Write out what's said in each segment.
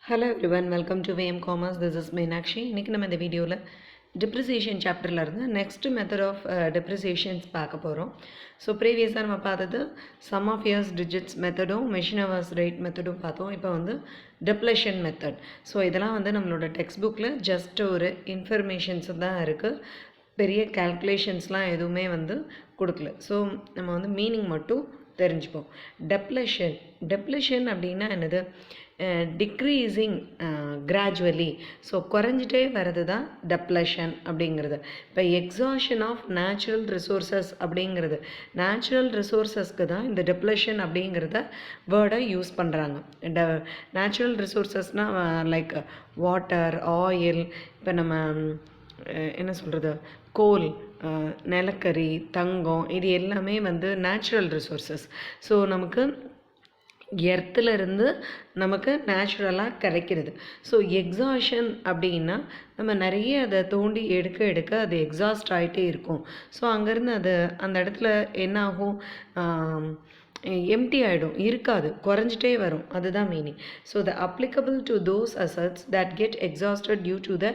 Hello everyone, welcome to VM Commerce. This is Meenakshi. இன்னைக்கு நம்ம இந்த வீடியோவில் depreciation சாப்டரில் இருந்து நெக்ஸ்ட் மெத்தட் ஆஃப் depreciations பார்க்க போகிறோம். ஸோ ப்ரீவியஸாக நம்ம பார்த்தது சம் ஆஃப் இயர்ஸ் டிஜிட்ஸ் மெத்தடும் மெஷின் ஹவர்ஸ் ரேட் மெத்தடும் பார்த்தோம். இப்போ வந்து டெப்ளேஷன் மெத்தட். ஸோ இதெல்லாம் வந்து நம்மளோட டெக்ஸ்ட் புக்கில் ஜஸ்ட் ஒரு இன்ஃபர்மேஷன்ஸ் தான் இருக்குது. பெரிய கேல்குலேஷன்ஸ்லாம் எதுவுமே வந்து கொடுக்கல. ஸோ நம்ம வந்து மீனிங் மட்டும் தெரிஞ்சுப்போம். டெப்ளேஷன் அப்படின்னா என்னது? Decreasing gradually. ஸோ குறைஞ்சிட்டே வர்றது தான் டெப்ளேஷன் அப்படிங்கிறது. இப்போ எக்ஸாஷன் ஆஃப் நேச்சுரல் ரிசோர்ஸஸ் அப்படிங்கிறது, நேச்சுரல் ரிசோர்ஸஸ்க்கு தான் இந்த டெப்ளேஷன் அப்படிங்கிறத வேர்டை யூஸ் பண்ணுறாங்க. நேச்சுரல் ரிசோர்ஸஸ்னால் லைக் வாட்டர், ஆயில், இப்போ நம்ம என்ன சொல்கிறது, கோல், நிலக்கரி, தங்கம், இது எல்லாமே வந்து நேச்சுரல் ரிசோர்ஸஸ். ஸோ நமக்கு எர்த்துலேருந்து நமக்கு நேச்சுரலாக கிடைக்கிறது. ஸோ எக்ஸாஷன் அப்படின்னா நம்ம நிறைய அதை தோண்டி எடுக்க அது எக்ஸாஸ்ட் ஆகிட்டே இருக்கும். ஸோ அங்கேருந்து அது அந்த இடத்துல என்ன ஆகும், எம்டி ஆகிடும், இருக்காது, குறைஞ்சிட்டே வரும். அதுதான் meaning. So the applicable to those assets that get exhausted due to the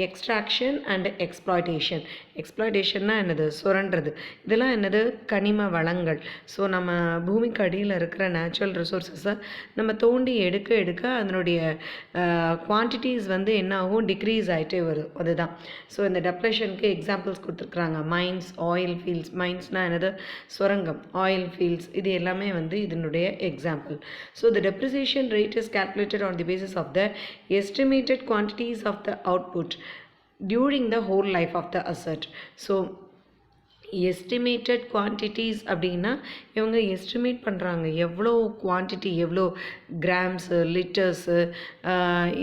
extraction and exploitation. எக்ஸ்ப்ளாய்டேஷன்னா என்னது? சுரண்டுறது. இதெல்லாம் என்னது? கனிம வளங்கள். ஸோ நம்ம பூமிக்கு அடியில் இருக்கிற நேச்சுரல் ரிசோர்ஸஸை நம்ம தோண்டி எடுக்க அதனுடைய குவான்டிட்டிஸ் வந்து என்ன ஆகும்? டிக்ரீஸ் ஆகிட்டே வரும். அதுதான். ஸோ இந்த டெப்ளேஷனுக்கு எக்ஸாம்பிள்ஸ் கொடுத்துருக்குறாங்க. Mines, oil fields. மைன்ஸ்னால் என்னது? சுரங்கம். ஆயில் ஃபீல்ட்ஸ், இது எல்லாமே வந்து இதனுடைய example. So the depreciation rate is calculated on the basis of the estimated quantities of the output during the whole life of the asset. So estimated quantities அப்படின்னா இவங்க estimate பண்ணுறாங்க எவ்வளோ குவான்டிட்டி, எவ்வளோ grams, litres,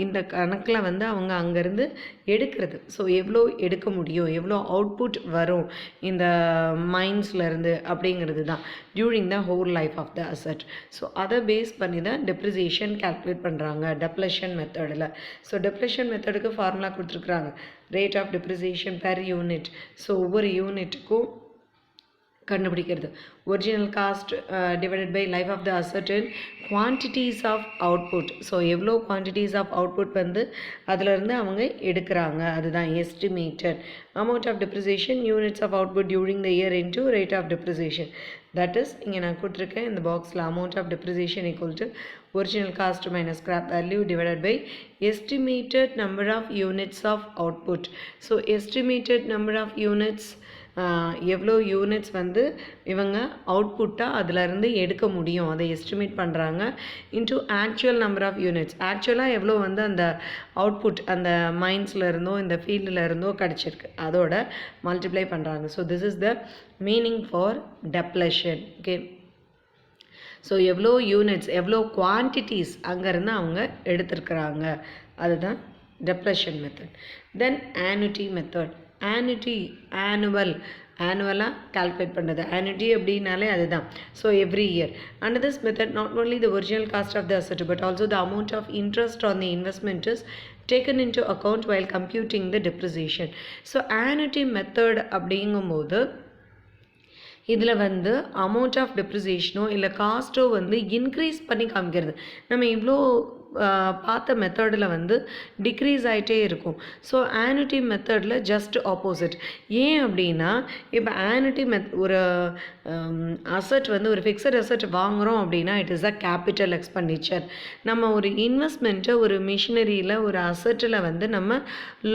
இந்த கணக்கில் வந்து அவங்க அங்கேருந்து எடுக்கிறது. ஸோ எவ்வளோ எடுக்க முடியும், எவ்வளோ அவுட்புட் வரும் இந்த மைன்ஸ்லேருந்து அப்படிங்கிறது தான் during the whole life of the asset. So அதை பேஸ் பண்ணி தான் டெப்ரிசியேஷன் கால்குலேட் பண்ணுறாங்க டெப்ளேஷன் மெத்தடில். ஸோ டெப்ளேஷன் மெத்தடுக்கு ஃபார்முலா கொடுத்துருக்குறாங்க. Rate of depreciation per unit. So ஒவ்வொரு யூனிட்டுக்கும் கண்டுபிடிக்கிறது. Original cost divided by life of the asset in quantities of output. So எவ்வளோ குவான்டிட்டிஸ் ஆஃப் அவுட்புட் வந்து அதிலிருந்து அவங்க எடுக்கிறாங்க, அதுதான் estimated. Amount of depreciation units of output during the year into rate of depreciation. That is இங்கே நான் கொடுத்துருக்கேன் இந்த பாக்ஸில். Amount of depreciation equal to original cost minus scrap value divided by estimated number of units of output. So estimated number of units, எவ்வளோ units வந்து இவங்க அவுட்புட்டாக அதிலருந்து எடுக்க முடியும் அதை எஸ்டிமேட் பண்ணுறாங்க, into actual number of units. ஆக்சுவலாக எவ்வளோ வந்து அந்த அவுட்புட் அந்த மைன்ஸில் இருந்தோ இந்த ஃபீல்டில் இருந்தோ கிடச்சிருக்கு அதோட மல்டிப்ளை பண்ணுறாங்க. So this is the meaning for depletion. Okay. So எவ்வளோ யூனிட்ஸ், எவ்வளோ குவான்டிட்டிஸ் அங்கேருந்து அவங்க எடுத்துருக்குறாங்க, அதுதான் depletion method. Then annuity method. Annuity, ஆனுவலாக கால்குலேட் பண்ணுறது. ஆனுட்டி அப்படின்னாலே அதுதான். So every year. And this method not only the original cost of the asset but also the amount of interest on the investment is taken into account while computing the depreciation. So annuity method அப்படிங்கும்போது இதில் வந்து amount of டெப்ரிசியேஷனோ இல்லை காஸ்ட்டோ வந்து increase பண்ணி காமிக்கிறது. நம்ம இவ்வளோ பார்த்த மெத்தடில் வந்து டிக்ரீஸ் ஆகிட்டே இருக்கும். ஸோ ஆனுட்டி மெத்தடில் ஜஸ்ட் ஆப்போசிட். ஏன் அப்படின்னா இப்போ ஆனுட்டி ஒரு அசட் வந்து ஒரு ஃபிக்ஸட் அசட் வாங்குகிறோம் அப்படின்னா it is a capital expenditure. நம்ம ஒரு இன்வெஸ்ட்மெண்ட்டை ஒரு மிஷினரியில் ஒரு அசட்டில் வந்து நம்ம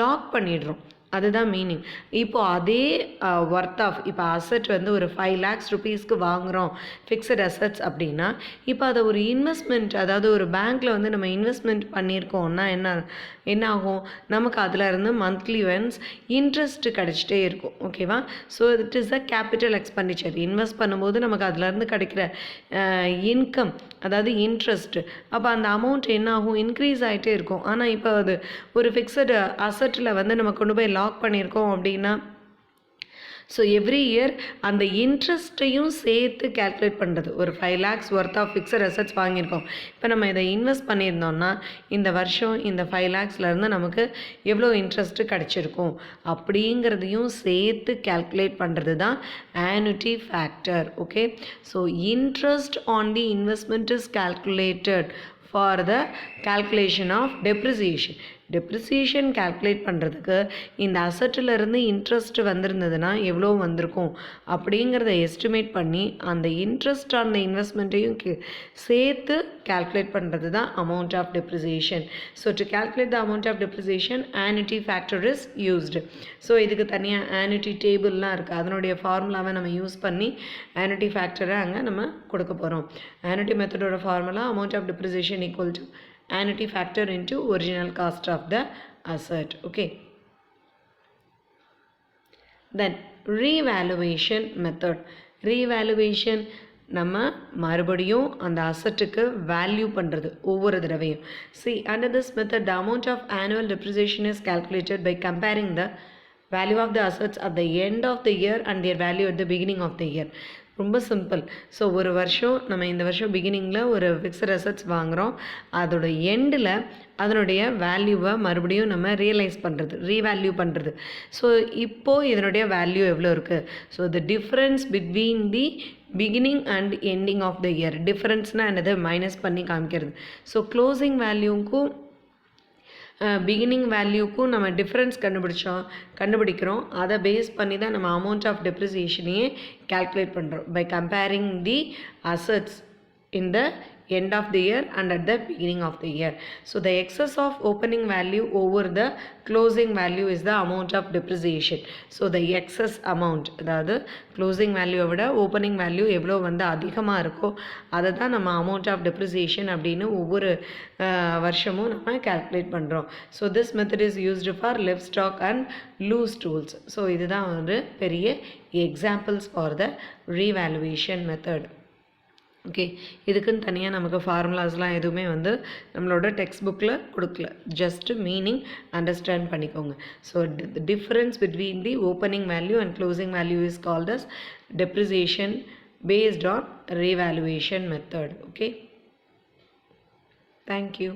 லாக் பண்ணிடுறோம், அதுதான் மீனிங். இப்போது அதே ஒர்த் ஆஃப், இப்போ அசட் வந்து ஒரு 5 lakhs rupeesக்கு வாங்குகிறோம் ஃபிக்ஸட் அசட்ஸ் அப்படின்னா, இப்போ அதை ஒரு இன்வெஸ்ட்மெண்ட், அதாவது ஒரு பேங்க்கில் வந்து நம்ம இன்வெஸ்ட்மெண்ட் பண்ணியிருக்கோம்னா என்ன ஆகும், நமக்கு அதில் இருந்து மந்த்லி ஒன்ஸ் இன்ட்ரெஸ்ட் கிடச்சிட்டே இருக்கும். ஓகேவா? So it is a capital expenditure. Invest பண்ணும்போது நமக்கு அதிலேருந்து கிடைக்கிற இன்கம், அதாவது இன்ட்ரெஸ்ட்டு, அப்போ அந்த அமௌண்ட் என்ன ஆகும், இன்க்ரீஸ் ஆகிட்டே இருக்கும். ஆனால் இப்போ அது ஒரு ஃபிக்ஸட் அசட்டில் வந்து நம்ம கொண்டு போய் லாக் பண்ணியிருக்கோம் அப்படின்னா, ஸோ எவ்ரி இயர் அந்த இன்ட்ரெஸ்ட்டையும் சேர்த்து கேல்குலேட் பண்ணுறது. ஒரு 5 lakhs worth of fixed assets வாங்கியிருக்கோம், இப்போ நம்ம இதை இன்வெஸ்ட் பண்ணியிருந்தோம்னா இந்த வருஷம் இந்த 5 lakhsலேருந்து நமக்கு எவ்வளோ இன்ட்ரெஸ்ட்டு கிடச்சிருக்கும் அப்படிங்கிறதையும் சேர்த்து கேல்குலேட் பண்ணுறது தான் annuity factor. Okay. So interest on the investment is calculated for the calculation of depreciation. Depreciation calculate பண்ணுறதுக்கு இந்த அசட்டிலிருந்து இன்ட்ரெஸ்ட் வந்திருந்ததுன்னா எவ்வளோ வந்திருக்கும் அப்படிங்கிறத எஸ்டிமேட் பண்ணி அந்த இன்ட்ரெஸ்ட் ஆன் த இன்வெஸ்ட்மெண்ட்டையும் சேர்த்து கால்குலேட் பண்ணுறது தான் amount of depreciation. So to calculate the amount of depreciation annuity factor is used. So இதுக்கு தனியாக annuity டேபிள்லாம் இருக்குது. அதனுடைய ஃபார்முலாவை நம்ம யூஸ் பண்ணி annuity ஃபேக்டரை அங்கே நம்ம கொடுக்க போகிறோம். annuity மெத்தடோட formula amount of depreciation equal to annuity factor into original cost of the asset. Okay. Then revaluation method. Revaluation நம்ம மறுபடியும் அந்த அசட்டுக்கு வேல்யூ பண்ணுறது ஒவ்வொரு தடவையும். See, under this method the amount of annual depreciation is calculated by comparing the value of the assets at the end of the year and their value at the beginning of the year. ரொம்ப simple. So ஒரு வருஷம் நம்ம இந்த வருஷம் பிகினிங்கில் ஒரு fixed assets வாங்குகிறோம், அதோட எண்டில் அதனுடைய வேல்யூவை மறுபடியும் நம்ம ரியலைஸ் பண்ணுறது, ரீவேல்யூ பண்ணுறது. ஸோ இப்போது இதனுடைய வேல்யூ எவ்வளோ இருக்குது? So the difference between the beginning and ending of the year. டிஃப்ரென்ஸ்னால் என்னது? மைனஸ் பண்ணி காமிக்கிறது. ஸோ க்ளோசிங் வேல்யூக்கும் பிகினிங் வேல்யூக்கும் நம்ம டிஃப்ரென்ஸ் கண்டுபிடிக்கிறோம். அதை பேஸ் பண்ணி தான் நம்ம அமௌண்ட் ஆஃப் டெப்ரிசியேஷனையே கால்குலேட் பண்ணுறோம் by comparing the assets in the end of the year and at the beginning of the year. So the excess of opening value over the closing value is the amount of depreciation. So the excess amount, அதாவது closing value விட opening value எவ்வளோ வந்து அதிகமாக இருக்கோ அதை தான் நம்ம amount of depreciation அப்படின்னு ஒவ்வொரு வருஷமும் நம்ம calculate பண்ணுறோம். So this method is used for livestock and loose tools. So இதுதான் ஒரு பெரிய examples for the revaluation method. Okay, இதுக்குன்னு தனியாக நமக்கு ஃபார்முலாஸ்லாம் எதுவுமே வந்து நம்மளோட டெக்ஸ்ட் புக்கில் கொடுக்கல. ஜஸ்ட்டு மீனிங் அண்டர்ஸ்டாண்ட் பண்ணிக்கோங்க. So difference between the opening value and closing value is called as depreciation based on revaluation method. Okay, thank you.